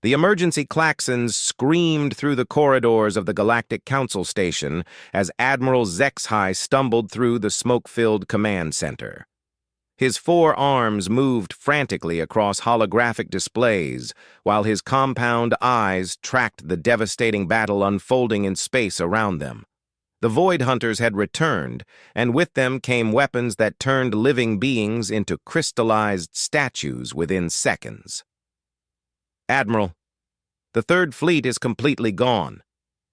The emergency klaxons screamed through the corridors of the Galactic Council station as Admiral HFY stumbled through the smoke-filled command center. His 4 arms moved frantically across holographic displays, while his compound eyes tracked the devastating battle unfolding in space around them. The Void Hunters had returned, and with them came weapons that turned living beings into crystallized statues within seconds. "Admiral, the Third Fleet is completely gone,"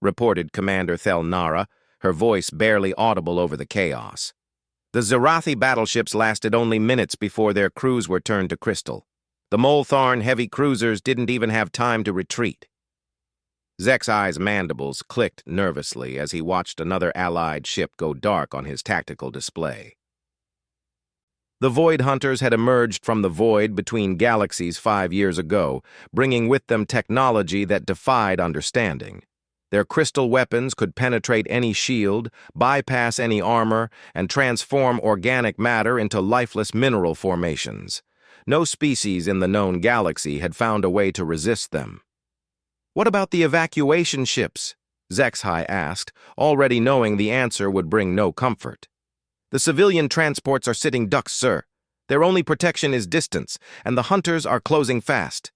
reported Commander Thel Nara, her voice barely audible over the chaos. "The Zerathi battleships lasted only minutes before their crews were turned to crystal. The Moltharn heavy cruisers didn't even have time to retreat." HFY's mandibles clicked nervously as he watched another Allied ship go dark on his tactical display. The Void Hunters had emerged from the void between galaxies 5 years ago, bringing with them technology that defied understanding. Their crystal weapons could penetrate any shield, bypass any armor, and transform organic matter into lifeless mineral formations. No species in the known galaxy had found a way to resist them. "What about the evacuation ships?" HFY asked, already knowing the answer would bring no comfort. "The civilian transports are sitting ducks, sir. Their only protection is distance, and the hunters are closing fast."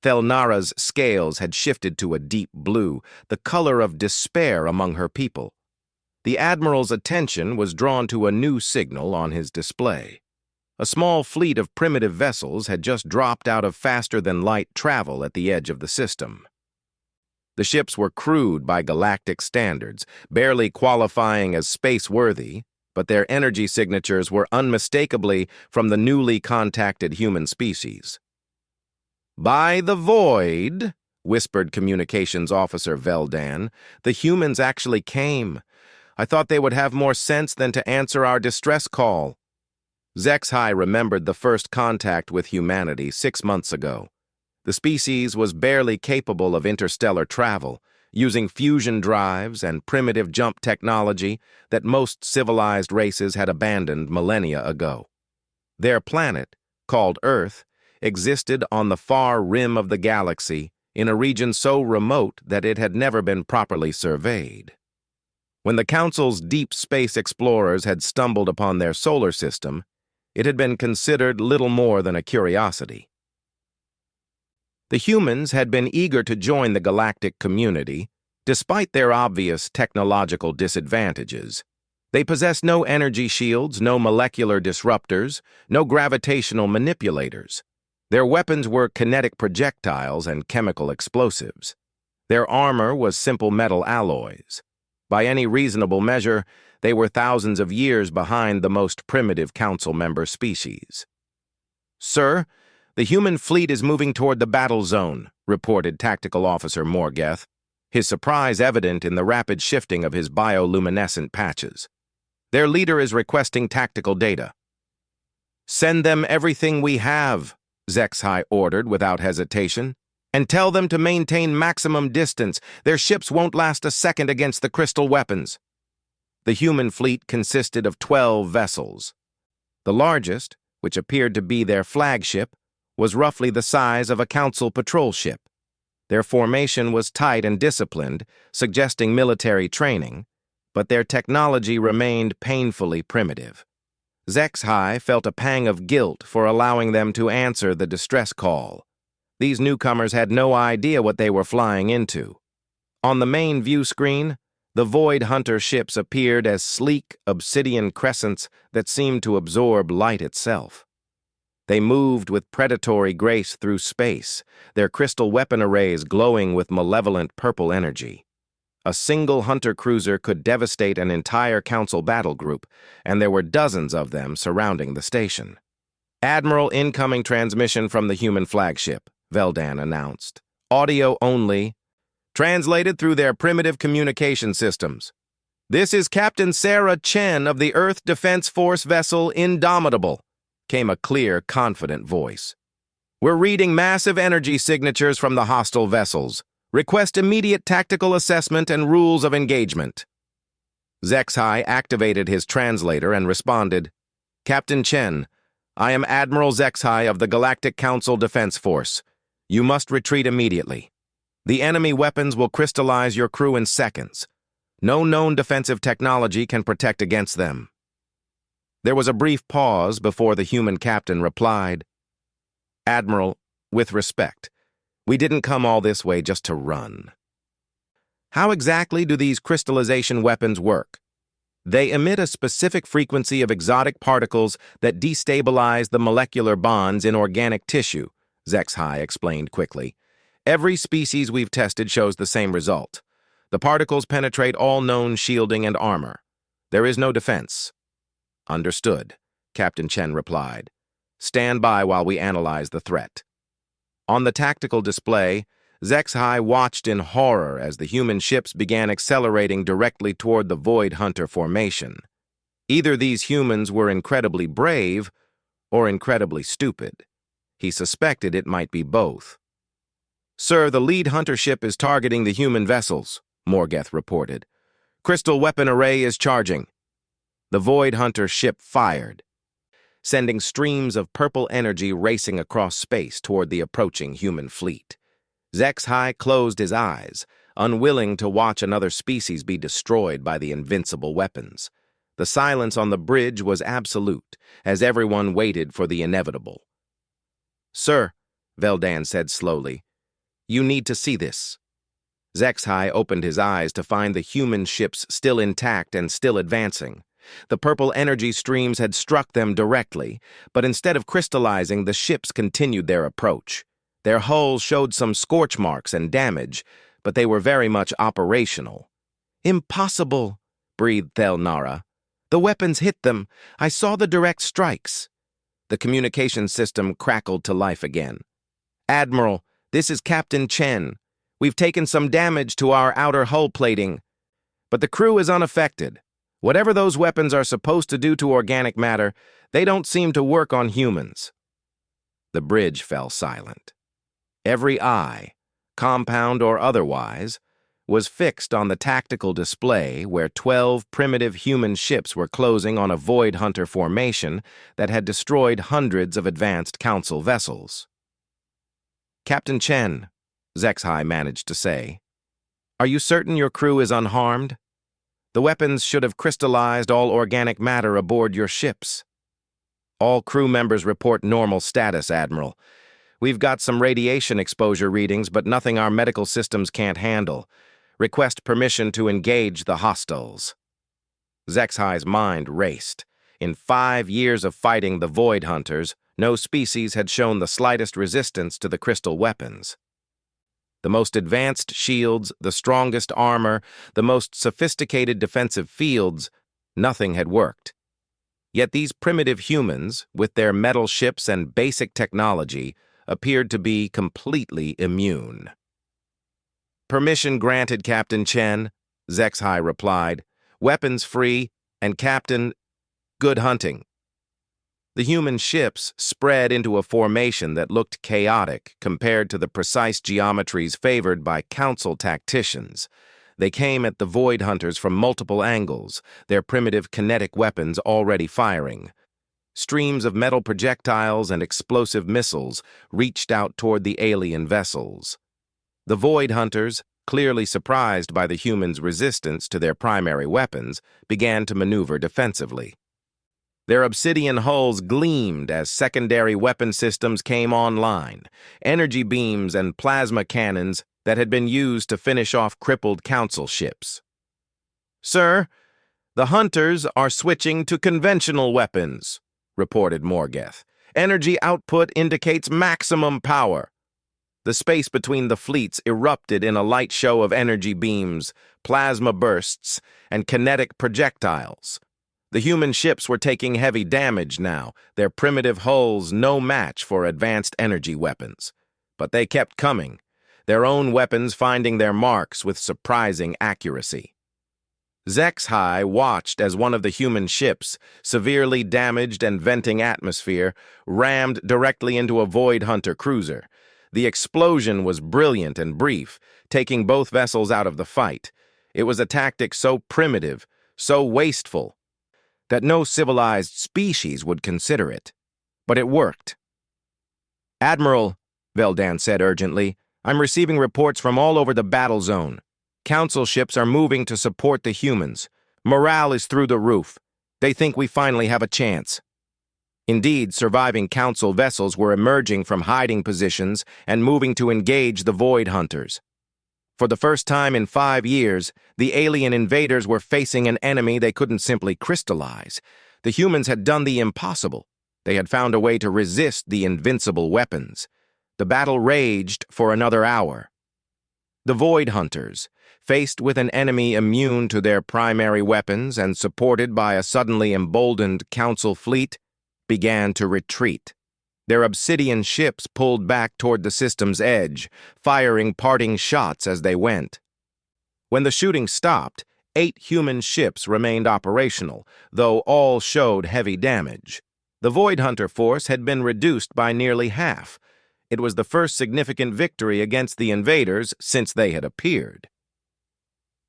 Thel Nara's scales had shifted to a deep blue, the color of despair among her people. The Admiral's attention was drawn to a new signal on his display. A small fleet of primitive vessels had just dropped out of faster-than-light travel at the edge of the system. The ships were crude by galactic standards, barely qualifying as space-worthy, but their energy signatures were unmistakably from the newly contacted human species. "By the void," whispered Communications Officer Veldan, "the humans actually came. I thought they would have more sense than to answer our distress call." HFY remembered the first contact with humanity 6 months ago. The species was barely capable of interstellar travel, using fusion drives and primitive jump technology that most civilized races had abandoned millennia ago. Their planet, called Earth, existed on the far rim of the galaxy in a region so remote that it had never been properly surveyed. When the Council's deep space explorers had stumbled upon their solar system, it had been considered little more than a curiosity. The humans had been eager to join the galactic community, despite their obvious technological disadvantages. They possessed no energy shields, no molecular disruptors, no gravitational manipulators. Their weapons were kinetic projectiles and chemical explosives. Their armor was simple metal alloys. By any reasonable measure, they were thousands of years behind the most primitive Council member species. "Sir, the human fleet is moving toward the battle zone," reported Tactical Officer Morgeth, his surprise evident in the rapid shifting of his bioluminescent patches. "Their leader is requesting tactical data." "Send them everything we have," HFY ordered without hesitation, "and tell them to maintain maximum distance. Their ships won't last a second against the crystal weapons." The human fleet consisted of 12 vessels. The largest, which appeared to be their flagship, was roughly the size of a Council patrol ship. Their formation was tight and disciplined, suggesting military training, but their technology remained painfully primitive. HFY felt a pang of guilt for allowing them to answer the distress call. These newcomers had no idea what they were flying into. On the main view screen, the Void Hunter ships appeared as sleek, obsidian crescents that seemed to absorb light itself. They moved with predatory grace through space, their crystal weapon arrays glowing with malevolent purple energy. A single hunter cruiser could devastate an entire Council battle group, and there were dozens of them surrounding the station. "Admiral, incoming transmission from the human flagship," Veldan announced. "Audio only. Translated through their primitive communication systems. This is Captain Sarah Chen of the Earth Defense Force vessel Indomitable," came a clear, confident voice. "We're reading massive energy signatures from the hostile vessels. Request immediate tactical assessment and rules of engagement." HFY activated his translator and responded, "Captain Chen, I am Admiral HFY of the Galactic Council Defense Force. You must retreat immediately. The enemy weapons will crystallize your crew in seconds. No known defensive technology can protect against them." There was a brief pause before the human captain replied, "Admiral, with respect, we didn't come all this way just to run." "How exactly do these crystallization weapons work?" "They emit a specific frequency of exotic particles that destabilize the molecular bonds in organic tissue," HFY explained quickly. "Every species we've tested shows the same result. The particles penetrate all known shielding and armor. There is no defense." "Understood," Captain Chen replied. "Stand by while we analyze the threat." On the tactical display, HFY watched in horror as the human ships began accelerating directly toward the Void Hunter formation. Either these humans were incredibly brave or incredibly stupid. He suspected it might be both. "Sir, the lead hunter ship is targeting the human vessels," Morgeth reported. "Crystal weapon array is charging." The Void Hunter ship fired, sending streams of purple energy racing across space toward the approaching human fleet. HFY closed his eyes, unwilling to watch another species be destroyed by the invincible weapons. The silence on the bridge was absolute, as everyone waited for the inevitable. "Sir," Veldan said slowly, "you need to see this." HFY opened his eyes to find the human ships still intact and still advancing. The purple energy streams had struck them directly, but instead of crystallizing, the ships continued their approach. Their hulls showed some scorch marks and damage, but they were very much operational. "Impossible," breathed Thelnara. "The weapons hit them. I saw the direct strikes." The communication system crackled to life again. "Admiral, this is Captain Chen. We've taken some damage to our outer hull plating, but the crew is unaffected. Whatever those weapons are supposed to do to organic matter, they don't seem to work on humans." The bridge fell silent. Every eye, compound or otherwise, was fixed on the tactical display where 12 primitive human ships were closing on a Void Hunter formation that had destroyed hundreds of advanced Council vessels. "Captain Chen," HFY managed to say, "are you certain your crew is unharmed? The weapons should have crystallized all organic matter aboard your ships." "All crew members report normal status, Admiral. We've got some radiation exposure readings, but nothing our medical systems can't handle. Request permission to engage the hostiles." HFY's mind raced. In 5 years of fighting the Void Hunters, no species had shown the slightest resistance to the crystal weapons. The most advanced shields, the strongest armor, the most sophisticated defensive fields, nothing had worked. Yet these primitive humans, with their metal ships and basic technology, appeared to be completely immune. "Permission granted, Captain Chen," HFY replied. "Weapons free, and Captain, good hunting." The human ships spread into a formation that looked chaotic compared to the precise geometries favored by Council tacticians. They came at the Void Hunters from multiple angles, their primitive kinetic weapons already firing. Streams of metal projectiles and explosive missiles reached out toward the alien vessels. The Void Hunters, clearly surprised by the humans' resistance to their primary weapons, began to maneuver defensively. Their obsidian hulls gleamed as secondary weapon systems came online, energy beams and plasma cannons that had been used to finish off crippled Council ships. "Sir, the Hunters are switching to conventional weapons," reported Morgeth. "Energy output indicates maximum power." The space between the fleets erupted in a light show of energy beams, plasma bursts, and kinetic projectiles. The human ships were taking heavy damage now, their primitive hulls no match for advanced energy weapons. But they kept coming, their own weapons finding their marks with surprising accuracy. HFY watched as one of the human ships, severely damaged and venting atmosphere, rammed directly into a Void Hunter cruiser. The explosion was brilliant and brief, taking both vessels out of the fight. It was a tactic so primitive, so wasteful, that no civilized species would consider it. But it worked. "Admiral," Veldan said urgently. "I'm receiving reports from all over the battle zone. Council ships are moving to support the humans. Morale is through the roof. They think we finally have a chance." Indeed, surviving Council vessels were emerging from hiding positions and moving to engage the Void Hunters. For the first time in 5 years, the alien invaders were facing an enemy they couldn't simply crystallize. The humans had done the impossible. They had found a way to resist the invincible weapons. The battle raged for another hour. The Void Hunters, faced with an enemy immune to their primary weapons and supported by a suddenly emboldened Council fleet, began to retreat. Their obsidian ships pulled back toward the system's edge, firing parting shots as they went. When the shooting stopped, 8 human ships remained operational, though all showed heavy damage. The Void Hunter force had been reduced by nearly half. It was the first significant victory against the invaders since they had appeared.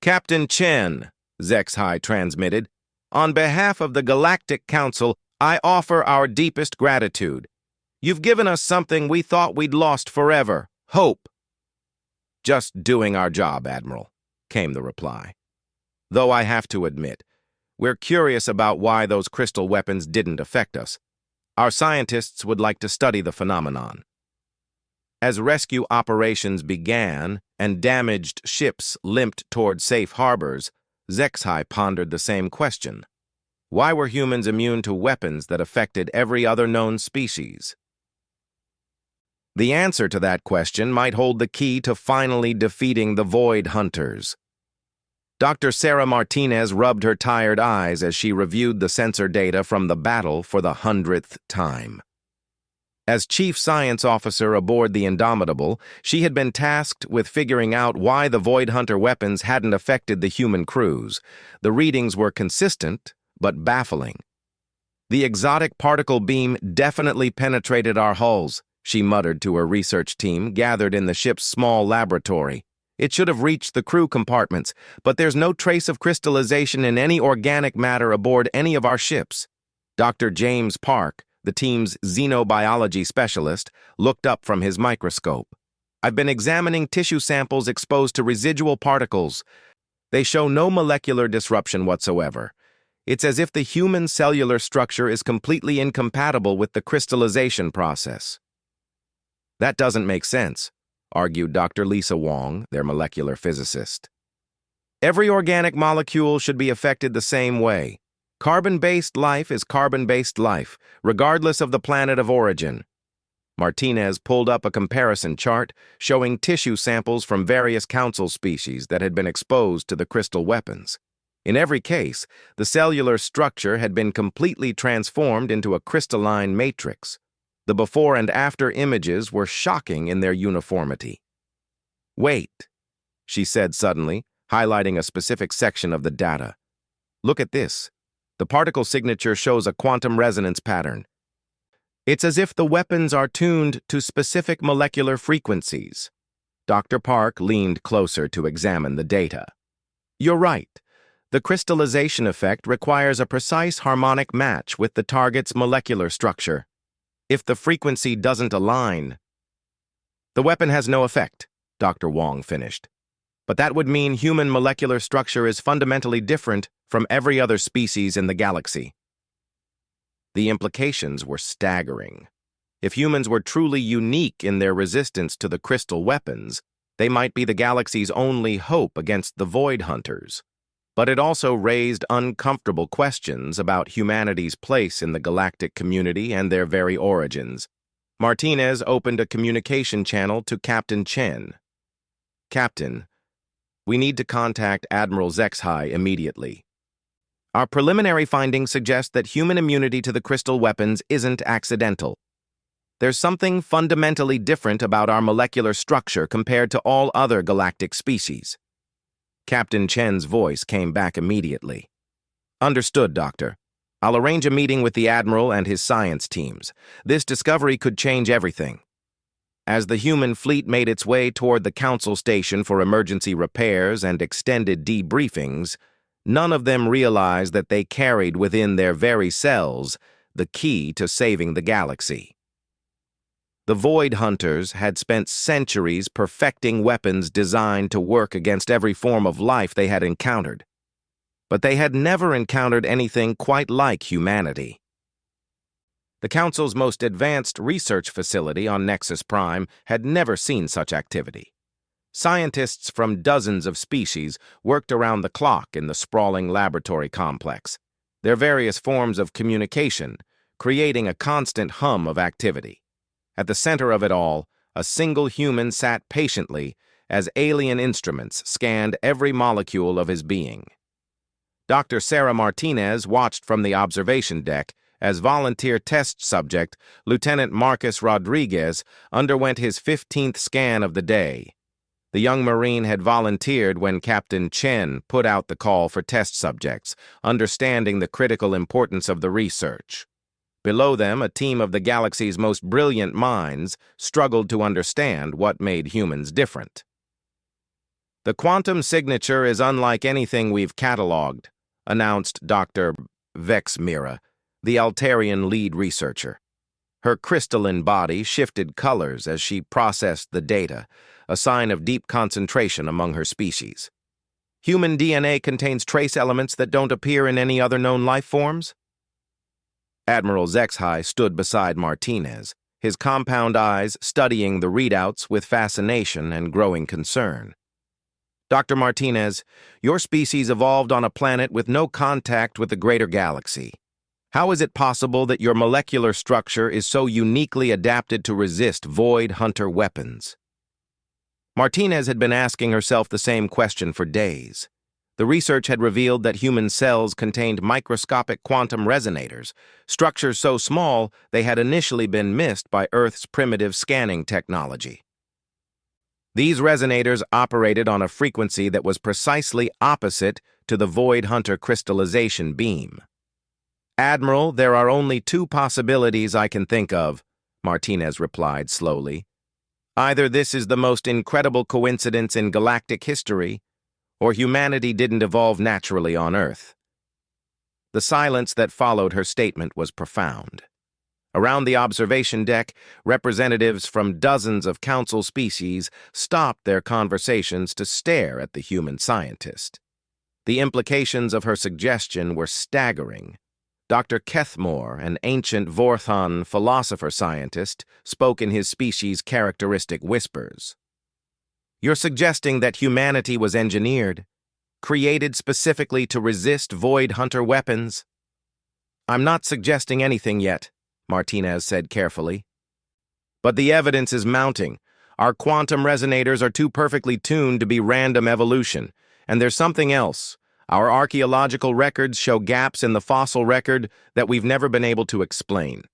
"Captain Chen," Zexhai transmitted, "on behalf of the Galactic Council, I offer our deepest gratitude. You've given us something we thought we'd lost forever, hope." "Just doing our job, Admiral," came the reply. "Though I have to admit, we're curious about why those crystal weapons didn't affect us. Our scientists would like to study the phenomenon." As rescue operations began and damaged ships limped toward safe harbors, Zexhai pondered the same question. Why were humans immune to weapons that affected every other known species? The answer to that question might hold the key to finally defeating the Void Hunters. Dr. Sarah Martinez rubbed her tired eyes as she reviewed the sensor data from the battle for the 100th time. As Chief Science Officer aboard the Indomitable, she had been tasked with figuring out why the Void Hunter weapons hadn't affected the human crews. The readings were consistent, but baffling. "The exotic particle beam definitely penetrated our hulls," she muttered to her research team gathered in the ship's small laboratory. "It should have reached the crew compartments, but there's no trace of crystallization in any organic matter aboard any of our ships." Dr. James Park, the team's xenobiology specialist, looked up from his microscope. "I've been examining tissue samples exposed to residual particles. They show no molecular disruption whatsoever. It's as if the human cellular structure is completely incompatible with the crystallization process." "That doesn't make sense," argued Dr. Lisa Wong, their molecular physicist. "Every organic molecule should be affected the same way. Carbon-based life is carbon-based life, regardless of the planet of origin." Martinez pulled up a comparison chart showing tissue samples from various Council species that had been exposed to the crystal weapons. In every case, the cellular structure had been completely transformed into a crystalline matrix. The before and after images were shocking in their uniformity. "Wait," she said suddenly, highlighting a specific section of the data. "Look at this. The particle signature shows a quantum resonance pattern. It's as if the weapons are tuned to specific molecular frequencies." Dr. Park leaned closer to examine the data. "You're right. The crystallization effect requires a precise harmonic match with the target's molecular structure. If the frequency doesn't align..." "The weapon has no effect," Dr. Wong finished. "But that would mean human molecular structure is fundamentally different from every other species in the galaxy." The implications were staggering. If humans were truly unique in their resistance to the crystal weapons, they might be the galaxy's only hope against the Void Hunters. But it also raised uncomfortable questions about humanity's place in the galactic community and their very origins. Martinez opened a communication channel to Captain Chen. "Captain, we need to contact Admiral Zexhai immediately. Our preliminary findings suggest that human immunity to the crystal weapons isn't accidental. There's something fundamentally different about our molecular structure compared to all other galactic species." Captain Chen's voice came back immediately. "Understood, Doctor. I'll arrange a meeting with the Admiral and his science teams. This discovery could change everything." As the human fleet made its way toward the Council station for emergency repairs and extended debriefings, none of them realized that they carried within their very cells the key to saving the galaxy. The Void Hunters had spent centuries perfecting weapons designed to work against every form of life they had encountered. But they had never encountered anything quite like humanity. The Council's most advanced research facility on Nexus Prime had never seen such activity. Scientists from dozens of species worked around the clock in the sprawling laboratory complex, their various forms of communication creating a constant hum of activity. At the center of it all, a single human sat patiently as alien instruments scanned every molecule of his being. Dr. Sarah Martinez watched from the observation deck as volunteer test subject Lieutenant Marcus Rodriguez underwent his 15th scan of the day. The young Marine had volunteered when Captain Chen put out the call for test subjects, understanding the critical importance of the research. Below them, a team of the galaxy's most brilliant minds struggled to understand what made humans different. "The quantum signature is unlike anything we've cataloged," announced Dr. Vex Mira, the Altarian lead researcher. Her crystalline body shifted colors as she processed the data, a sign of deep concentration among her species. "Human DNA contains trace elements that don't appear in any other known life forms?" Admiral Zexhai stood beside Martinez, his compound eyes studying the readouts with fascination and growing concern. "Dr. Martinez, your species evolved on a planet with no contact with the greater galaxy. How is it possible that your molecular structure is so uniquely adapted to resist Void Hunter weapons?" Martinez had been asking herself the same question for days. The research had revealed that human cells contained microscopic quantum resonators, structures so small they had initially been missed by Earth's primitive scanning technology. These resonators operated on a frequency that was precisely opposite to the Void Hunter crystallization beam. "Admiral, there are only two possibilities I can think of," Martinez replied slowly. "Either this is the most incredible coincidence in galactic history, or humanity didn't evolve naturally on Earth." The silence that followed her statement was profound. Around the observation deck, representatives from dozens of Council species stopped their conversations to stare at the human scientist. The implications of her suggestion were staggering. Dr. Kethmore, an ancient Vorthon philosopher-scientist, spoke in his species' characteristic whispers. "You're suggesting that humanity was engineered, created specifically to resist Void Hunter weapons?" "I'm not suggesting anything yet," Martinez said carefully. "But the evidence is mounting. Our quantum resonators are too perfectly tuned to be random evolution. And there's something else. Our archaeological records show gaps in the fossil record that we've never been able to explain."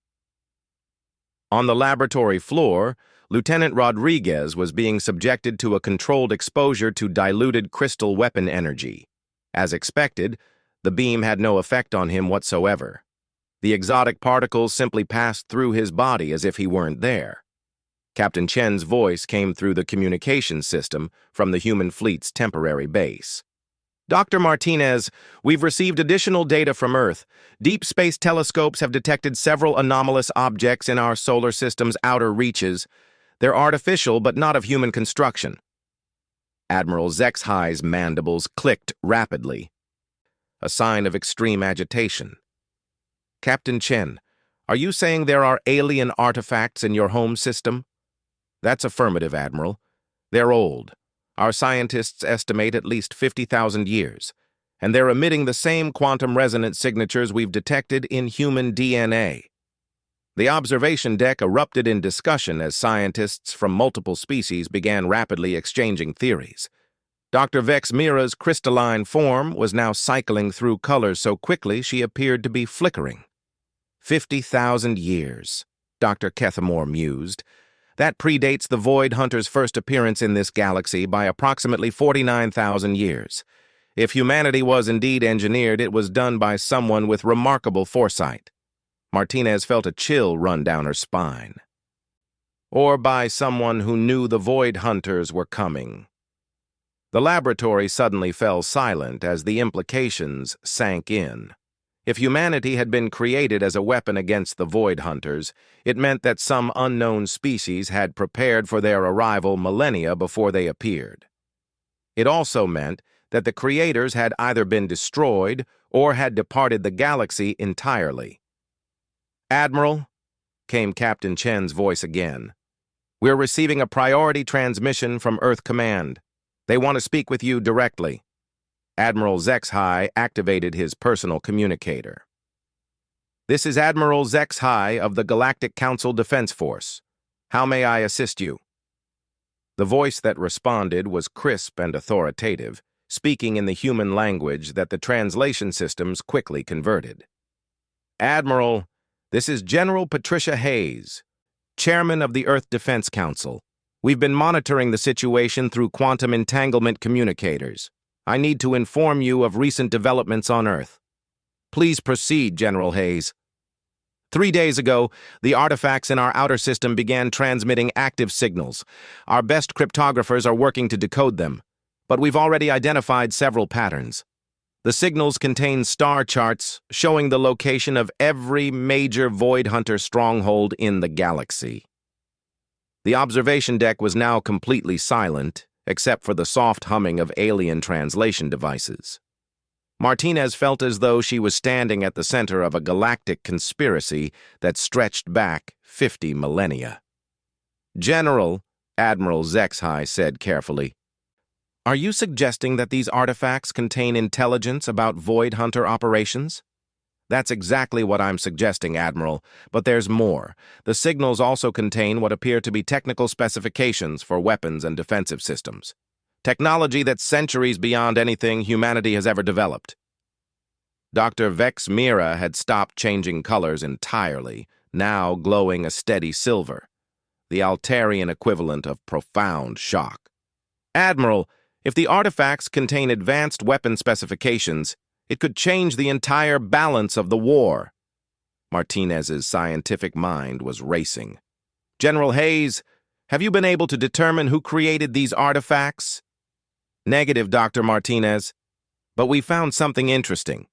On the laboratory floor, Lieutenant Rodriguez was being subjected to a controlled exposure to diluted crystal weapon energy. As expected, the beam had no effect on him whatsoever. The exotic particles simply passed through his body as if he weren't there. Captain Chen's voice came through the communication system from the human fleet's temporary base. "Dr. Martinez, we've received additional data from Earth. Deep space telescopes have detected several anomalous objects in our solar system's outer reaches. They're artificial, but not of human construction." Admiral Zexhai's mandibles clicked rapidly, a sign of extreme agitation. "Captain Chen, are you saying there are alien artifacts in your home system?" "That's affirmative, Admiral. They're old. Our scientists estimate at least 50,000 years, and they're emitting the same quantum resonance signatures we've detected in human DNA." The observation deck erupted in discussion as scientists from multiple species began rapidly exchanging theories. Dr. Vex Mira's crystalline form was now cycling through colors so quickly she appeared to be flickering. 50,000 years, Dr. Kethamore mused. That predates the Void Hunter's first appearance in this galaxy by approximately 49,000 years. If humanity was indeed engineered, it was done by someone with remarkable foresight. Martinez felt a chill run down her spine. Or by someone who knew the Void Hunters were coming. The laboratory suddenly fell silent as the implications sank in. If humanity had been created as a weapon against the Void Hunters, it meant that some unknown species had prepared for their arrival millennia before they appeared. It also meant that the creators had either been destroyed or had departed the galaxy entirely. "Admiral," came Captain Chen's voice again, "we're receiving a priority transmission from Earth Command. They want to speak with you directly." Admiral HFY activated his personal communicator. "This is Admiral HFY of the Galactic Council Defense Force. How may I assist you?" The voice that responded was crisp and authoritative, speaking in the human language that the translation systems quickly converted. "Admiral, this is General Patricia Hayes, Chairman of the Earth Defense Council. We've been monitoring the situation through quantum entanglement communicators. I need to inform you of recent developments on Earth." "Please proceed, General Hayes." 3 days ago, the artifacts in our outer system began transmitting active signals. Our best cryptographers are working to decode them, but we've already identified several patterns. The signals contain star charts showing the location of every major Void Hunter stronghold in the galaxy. The observation deck was now completely silent, except for the soft humming of alien translation devices. Martinez felt as though she was standing at the center of a galactic conspiracy that stretched back 50 millennia. "General," Admiral HFY said carefully, "are you suggesting that these artifacts contain intelligence about Void Hunter operations?" "That's exactly what I'm suggesting, Admiral, but there's more. The signals also contain what appear to be technical specifications for weapons and defensive systems. Technology that's centuries beyond anything humanity has ever developed." Dr. Vex Mira had stopped changing colors entirely, now glowing a steady silver, the Altarian equivalent of profound shock. "Admiral, if the artifacts contain advanced weapon specifications, it could change the entire balance of the war." Martinez's scientific mind was racing. "General Hayes, have you been able to determine who created these artifacts?" "Negative, Dr. Martinez, but we found something interesting.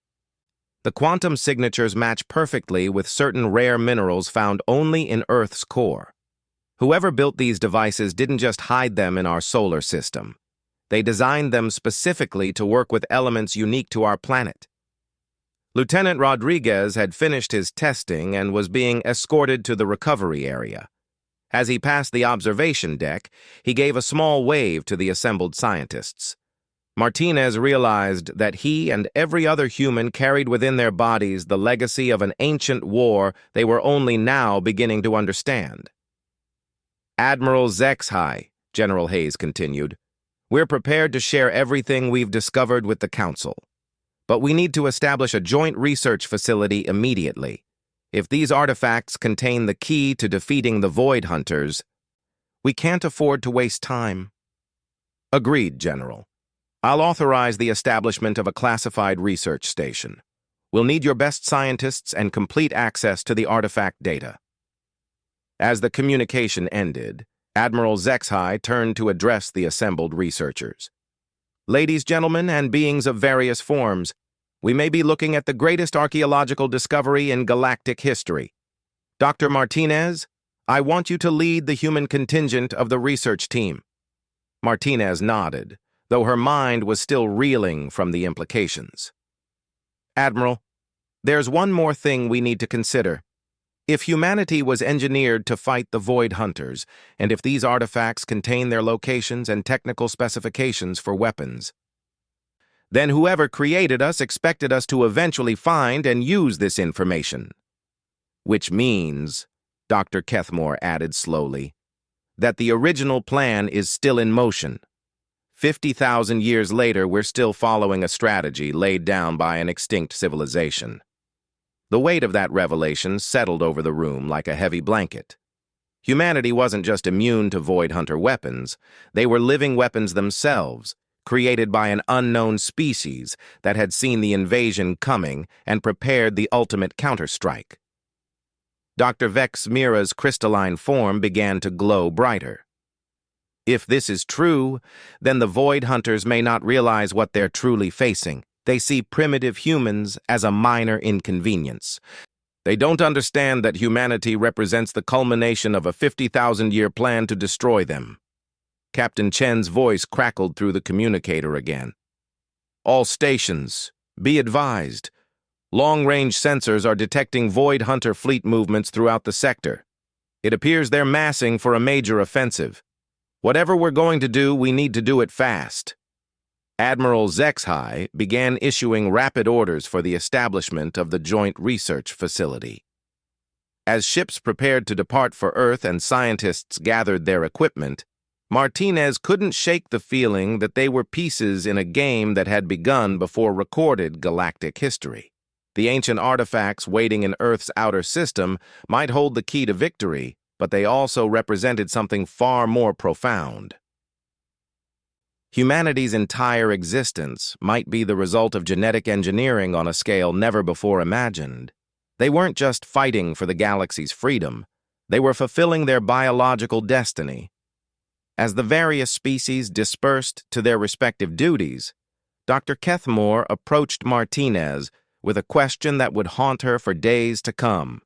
The quantum signatures match perfectly with certain rare minerals found only in Earth's core. Whoever built these devices didn't just hide them in our solar system. They designed them specifically to work with elements unique to our planet." Lieutenant Rodriguez had finished his testing and was being escorted to the recovery area. As he passed the observation deck, he gave a small wave to the assembled scientists. Martinez realized that he and every other human carried within their bodies the legacy of an ancient war they were only now beginning to understand. "Admiral HFY," General Hayes continued, "we're prepared to share everything we've discovered with the Council. But we need to establish a joint research facility immediately. If these artifacts contain the key to defeating the Void Hunters, we can't afford to waste time." "Agreed, General. I'll authorize the establishment of a classified research station. We'll need your best scientists and complete access to the artifact data." As the communication ended, Admiral HFY turned to address the assembled researchers. "Ladies, gentlemen, and beings of various forms, we may be looking at the greatest archaeological discovery in galactic history. Dr. Martinez, I want you to lead the human contingent of the research team." Martinez nodded, though her mind was still reeling from the implications. "Admiral, there's one more thing we need to consider. If humanity was engineered to fight the Void Hunters, and if these artifacts contain their locations and technical specifications for weapons, then whoever created us expected us to eventually find and use this information. Which means," Dr. Kethmore added slowly, "that the original plan is still in motion. 50,000 years later, we're still following a strategy laid down by an extinct civilization." The weight of that revelation settled over the room like a heavy blanket. Humanity wasn't just immune to Void Hunter weapons. They were living weapons themselves, created by an unknown species that had seen the invasion coming and prepared the ultimate counterstrike. Dr. Vex Mira's crystalline form began to glow brighter. "If this is true, then the Void Hunters may not realize what they're truly facing. They see primitive humans as a minor inconvenience. They don't understand that humanity represents the culmination of a 50,000-year plan to destroy them. Captain Chen's voice crackled through the communicator again. All stations, be advised. Long-range sensors are detecting Void Hunter fleet movements throughout the sector. It appears they're massing for a major offensive. Whatever we're going to do, we need to do it fast. Admiral HFY began issuing rapid orders for the establishment of the Joint Research Facility. As ships prepared to depart for Earth and scientists gathered their equipment, Martinez couldn't shake the feeling that they were pieces in a game that had begun before recorded galactic history. The ancient artifacts waiting in Earth's outer system might hold the key to victory, but they also represented something far more profound. Humanity's entire existence might be the result of genetic engineering on a scale never before imagined. They weren't just fighting for the galaxy's freedom, they were fulfilling their biological destiny. As the various species dispersed to their respective duties, Dr. Kethmore approached Martinez with a question that would haunt her for days to come.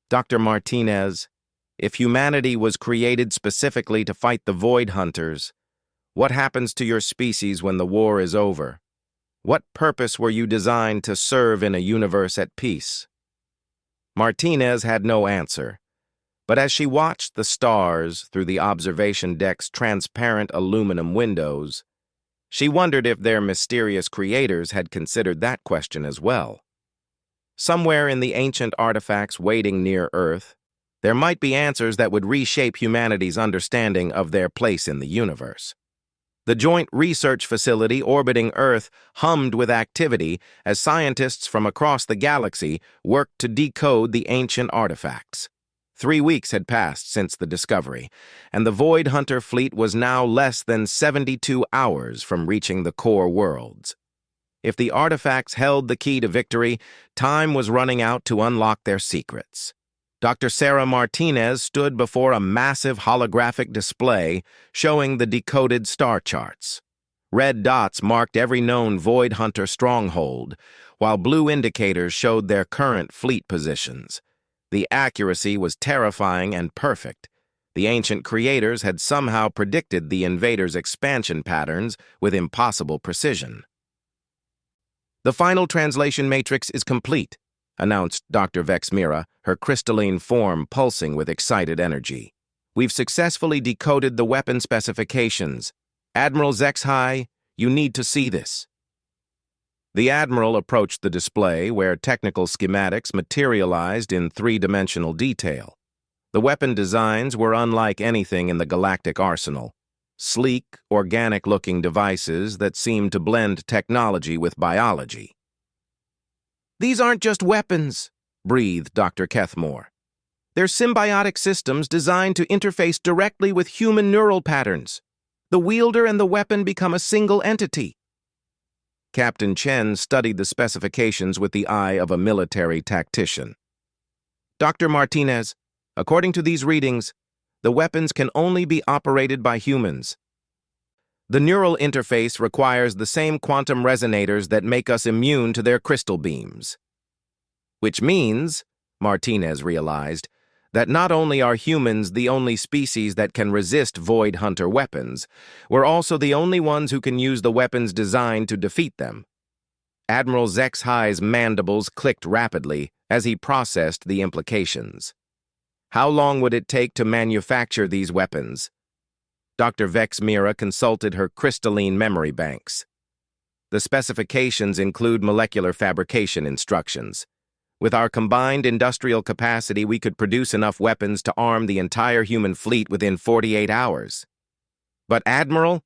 Dr. Martinez, if humanity was created specifically to fight the Void Hunters, what happens to your species when the war is over? What purpose were you designed to serve in a universe at peace? Martinez had no answer, but as she watched the stars through the observation deck's transparent aluminum windows, she wondered if their mysterious creators had considered that question as well. Somewhere in the ancient artifacts waiting near Earth, there might be answers that would reshape humanity's understanding of their place in the universe. The Joint Research Facility orbiting Earth hummed with activity as scientists from across the galaxy worked to decode the ancient artifacts. 3 weeks had passed since the discovery, and the Void Hunter fleet was now less than 72 hours from reaching the core worlds. If the artifacts held the key to victory, time was running out to unlock their secrets. Dr. Sarah Martinez stood before a massive holographic display showing the decoded star charts. Red dots marked every known Void Hunter stronghold, while blue indicators showed their current fleet positions. The accuracy was terrifying and perfect. The ancient creators had somehow predicted the invaders' expansion patterns with impossible precision. The final translation matrix is complete, announced Dr. Vexmira, her crystalline form pulsing with excited energy. We've successfully decoded the weapon specifications. Admiral HFY, you need to see this. The Admiral approached the display where technical schematics materialized in three-dimensional detail. The weapon designs were unlike anything in the galactic arsenal. Sleek, organic-looking devices that seemed to blend technology with biology. These aren't just weapons, breathed Dr. Kethmore. They're symbiotic systems designed to interface directly with human neural patterns. The wielder and the weapon become a single entity. Captain Chen studied the specifications with the eye of a military tactician. Dr. Martinez, according to these readings, the weapons can only be operated by humans. The neural interface requires the same quantum resonators that make us immune to their crystal beams. Which means, Martinez realized, that not only are humans the only species that can resist Void Hunter weapons, we're also the only ones who can use the weapons designed to defeat them. Admiral HFY's mandibles clicked rapidly as he processed the implications. How long would it take to manufacture these weapons? Dr. Vexmira consulted her crystalline memory banks. The specifications include molecular fabrication instructions. With our combined industrial capacity, we could produce enough weapons to arm the entire human fleet within 48 hours. But Admiral?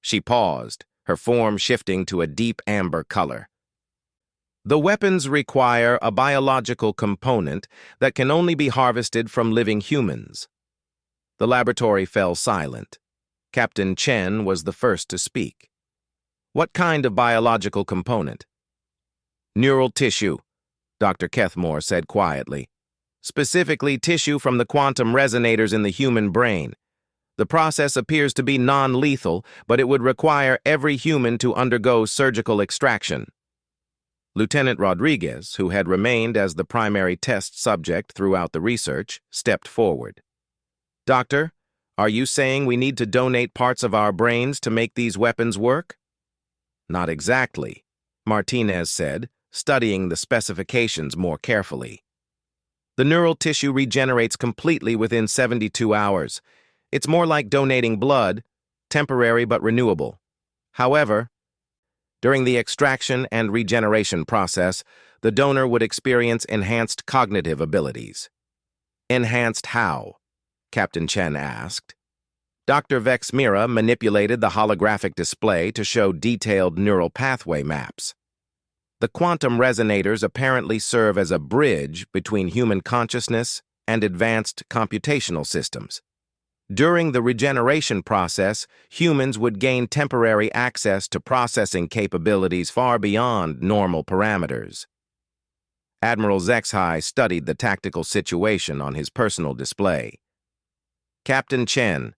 She paused, her form shifting to a deep amber color. The weapons require a biological component that can only be harvested from living humans. The laboratory fell silent. Captain Chen was the first to speak. What kind of biological component? Neural tissue, Dr. Kethmore said quietly. Specifically, tissue from the quantum resonators in the human brain. The process appears to be non-lethal, but it would require every human to undergo surgical extraction. Lieutenant Rodriguez, who had remained as the primary test subject throughout the research, stepped forward. "Doctor, are you saying we need to donate parts of our brains to make these weapons work?" "Not exactly," Martinez said, studying the specifications more carefully. "The neural tissue regenerates completely within 72 hours. It's more like donating blood, temporary but renewable. However, during the extraction and regeneration process, the donor would experience enhanced cognitive abilities." "Enhanced how?" Captain Chen asked. Dr. Vex Mira manipulated the holographic display to show detailed neural pathway maps. The quantum resonators apparently serve as a bridge between human consciousness and advanced computational systems. During the regeneration process, humans would gain temporary access to processing capabilities far beyond normal parameters. Admiral Zexhai studied the tactical situation on his personal display. "Captain Chen,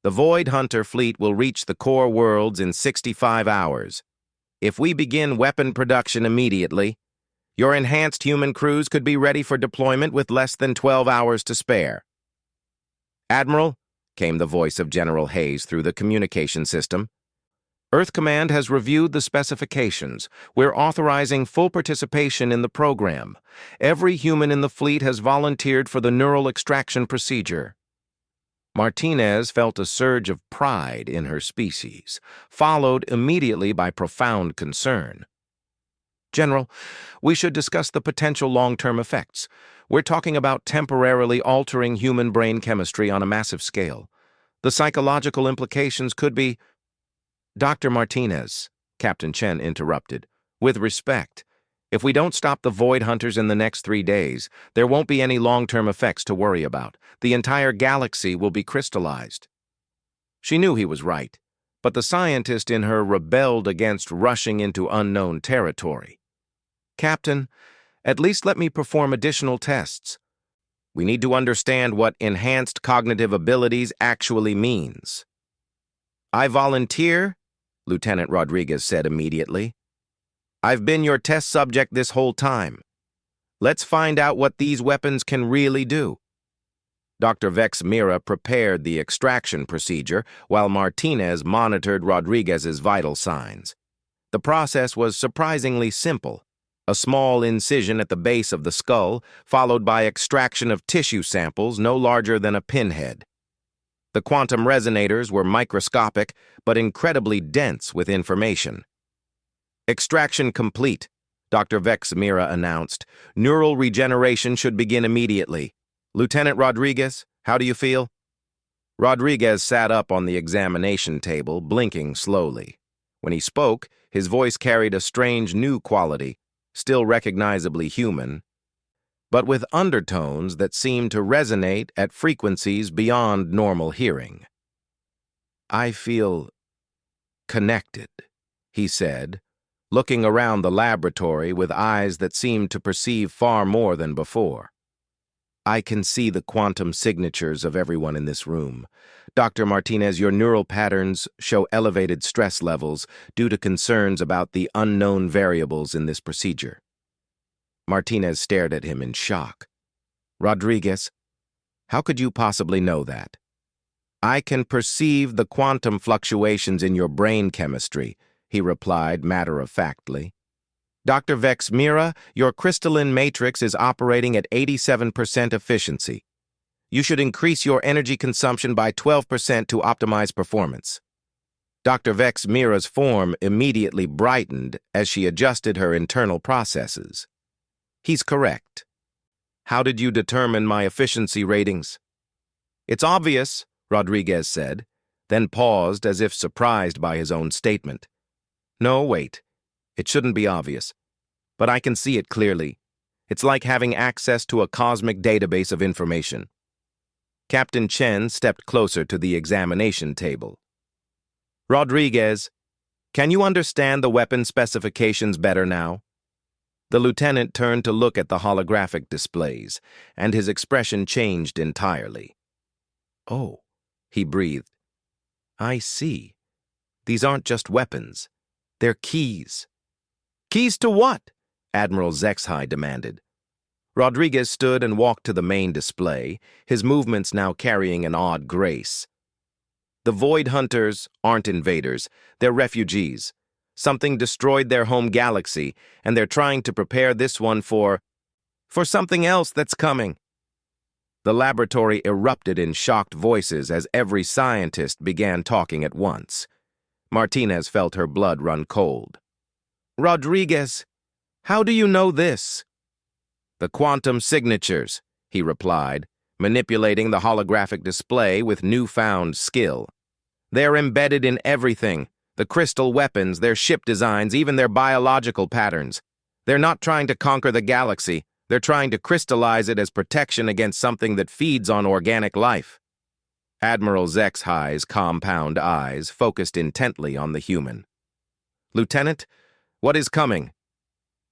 the Void Hunter fleet will reach the core worlds in 65 hours. If we begin weapon production immediately, your enhanced human crews could be ready for deployment with less than 12 hours to spare." "Admiral," came the voice of General Hayes through the communication system, "Earth Command has reviewed the specifications. We're authorizing full participation in the program. Every human in the fleet has volunteered for the neural extraction procedure." Martinez felt a surge of pride in her species, followed immediately by profound concern. "General, we should discuss the potential long-term effects. We're talking about temporarily altering human brain chemistry on a massive scale. The psychological implications could be—" "Dr. Martinez," Captain Chen interrupted, "with respect, if we don't stop the Void Hunters in the next 3 days, there won't be any long-term effects to worry about. The entire galaxy will be crystallized." She knew he was right, but the scientist in her rebelled against rushing into unknown territory. "Captain, at least let me perform additional tests. We need to understand what enhanced cognitive abilities actually means." "I volunteer," Lieutenant Rodriguez said immediately. "I've been your test subject this whole time. Let's find out what these weapons can really do." Dr. Vex Mira prepared the extraction procedure while Martinez monitored Rodriguez's vital signs. The process was surprisingly simple: a small incision at the base of the skull, followed by extraction of tissue samples no larger than a pinhead. The quantum resonators were microscopic but incredibly dense with information. "Extraction complete," Dr. Vex Mira announced. "Neural regeneration should begin immediately. Lieutenant Rodriguez, how do you feel?" Rodriguez sat up on the examination table, blinking slowly. When he spoke, his voice carried a strange new quality, still recognizably human, but with undertones that seemed to resonate at frequencies beyond normal hearing. "I feel connected," he said, looking around the laboratory with eyes that seemed to perceive far more than before. "I can see the quantum signatures of everyone in this room. Dr. Martinez, your neural patterns show elevated stress levels due to concerns about the unknown variables in this procedure." Martinez stared at him in shock. "Rodriguez, how could you possibly know that?" "I can perceive the quantum fluctuations in your brain chemistry," he replied matter-of-factly. "Dr. Vex Mira, your crystalline matrix is operating at 87% efficiency. You should increase your energy consumption by 12% to optimize performance." Dr. Vex Mira's form immediately brightened as she adjusted her internal processes. "He's correct. How did you determine my efficiency ratings?" "It's obvious," Rodriguez said, then paused as if surprised by his own statement. "No, wait. It shouldn't be obvious. But I can see it clearly. It's like having access to a cosmic database of information." Captain Chen stepped closer to the examination table. "Rodriguez, can you understand the weapon specifications better now?" The lieutenant turned to look at the holographic displays, and his expression changed entirely. "Oh, He breathed. I see. These aren't just weapons. They're keys. Keys to what? Admiral Zexhai demanded. Rodriguez stood and walked to the main display, his movements now carrying an odd grace. The Void Hunters aren't invaders, they're refugees. Something destroyed their home galaxy, and they're trying to prepare this one for something else that's coming. The laboratory erupted in shocked voices as every scientist began talking at once. Martinez felt her blood run cold. Rodriguez, how do you know this? The quantum signatures, he replied, manipulating the holographic display with newfound skill. They're embedded in everything, the crystal weapons, their ship designs, even their biological patterns. They're not trying to conquer the galaxy, they're trying to crystallize it as protection against something that feeds on organic life. Admiral Zexhai's compound eyes focused intently on the human. Lieutenant, what is coming?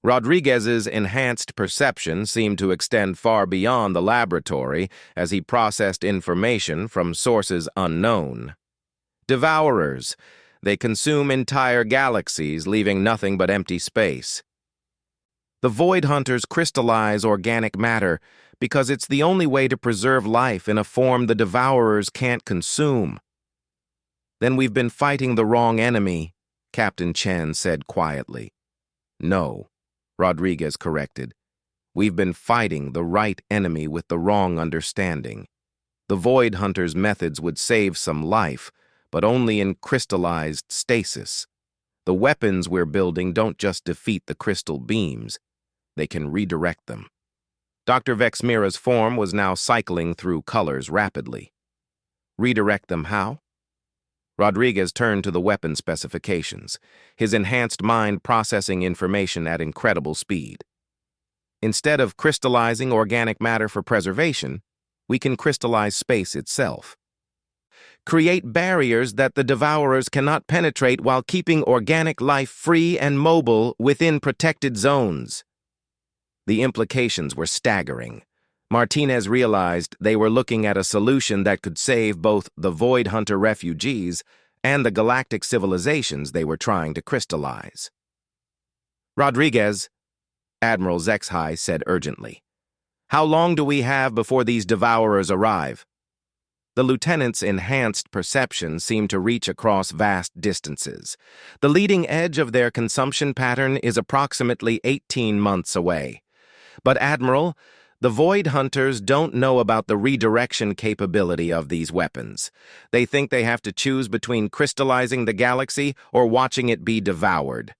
Rodriguez's enhanced perception seemed to extend far beyond the laboratory as he processed information from sources unknown. Devourers. They consume entire galaxies, leaving nothing but empty space. The Void Hunters crystallize organic matter because it's the only way to preserve life in a form the Devourers can't consume. Then we've been fighting the wrong enemy, Captain Chen said quietly. No, Rodriguez corrected. We've been fighting the right enemy with the wrong understanding. The Void Hunters' methods would save some life, but only in crystallized stasis. The weapons we're building don't just defeat the crystal beams, they can redirect them. Dr. Vexmira's form was now cycling through colors rapidly. Redirect them how? Rodriguez turned to the weapon specifications, his enhanced mind processing information at incredible speed. Instead of crystallizing organic matter for preservation, we can crystallize space itself. Create barriers that the Devourers cannot penetrate while keeping organic life free and mobile within protected zones. The implications were staggering. Martinez realized they were looking at a solution that could save both the Void Hunter refugees and the galactic civilizations they were trying to crystallize. Rodriguez, Admiral Zexhai said urgently, how long do we have before these Devourers arrive? The lieutenant's enhanced perception seemed to reach across vast distances. The leading edge of their consumption pattern is approximately 18 months away. But, Admiral, the Void Hunters don't know about the redirection capability of these weapons. They think they have to choose between crystallizing the galaxy or watching it be devoured.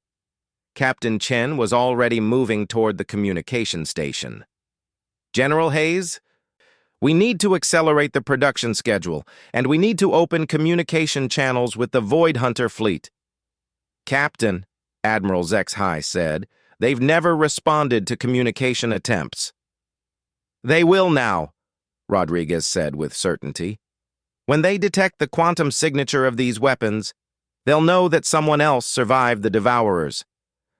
Captain Chen was already moving toward the communication station. General Hayes, we need to accelerate the production schedule, and we need to open communication channels with the Void Hunter fleet. Captain, Admiral Zexhai said, they've never responded to communication attempts. They will now, Rodriguez said with certainty. When they detect the quantum signature of these weapons, they'll know that someone else survived the Devourers,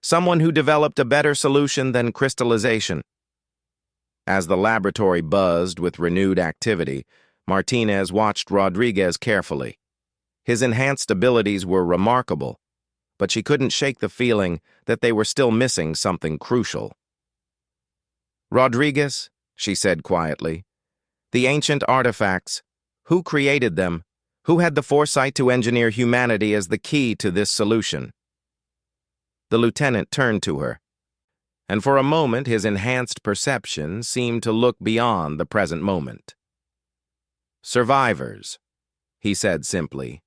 someone who developed a better solution than crystallization. As the laboratory buzzed with renewed activity, Martinez watched Rodriguez carefully. His enhanced abilities were remarkable, but she couldn't shake the feeling that they were still missing something crucial. Rodriguez, she said quietly, the ancient artifacts, who created them? Who had the foresight to engineer humanity as the key to this solution? The lieutenant turned to her, and for a moment his enhanced perception seemed to look beyond the present moment. Survivors, he said simply.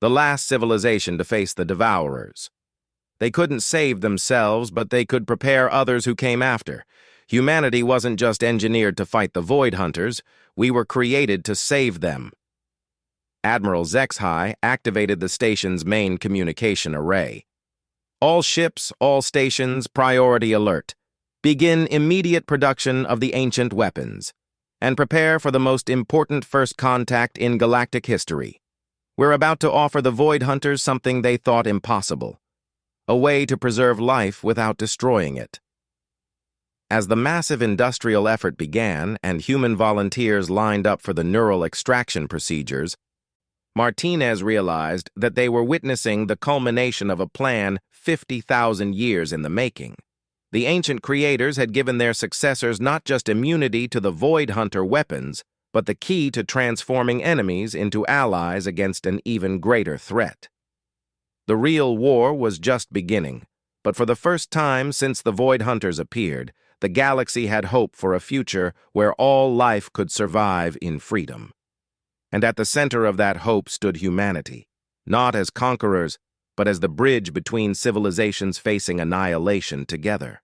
The last civilization to face the Devourers. They couldn't save themselves, but they could prepare others who came after. Humanity wasn't just engineered to fight the Void Hunters, we were created to save them. Admiral Zexhai activated the station's main communication array. All ships, all stations, priority alert. Begin immediate production of the ancient weapons, and prepare for the most important first contact in galactic history. We're about to offer the Void Hunters something they thought impossible, a way to preserve life without destroying it. As the massive industrial effort began and human volunteers lined up for the neural extraction procedures, Martinez realized that they were witnessing the culmination of a plan 50,000 years in the making. The ancient creators had given their successors not just immunity to the Void Hunter weapons, but the key to transforming enemies into allies against an even greater threat. The real war was just beginning, but for the first time since the Void Hunters appeared, the galaxy had hope for a future where all life could survive in freedom. And at the center of that hope stood humanity, not as conquerors, but as the bridge between civilizations facing annihilation together.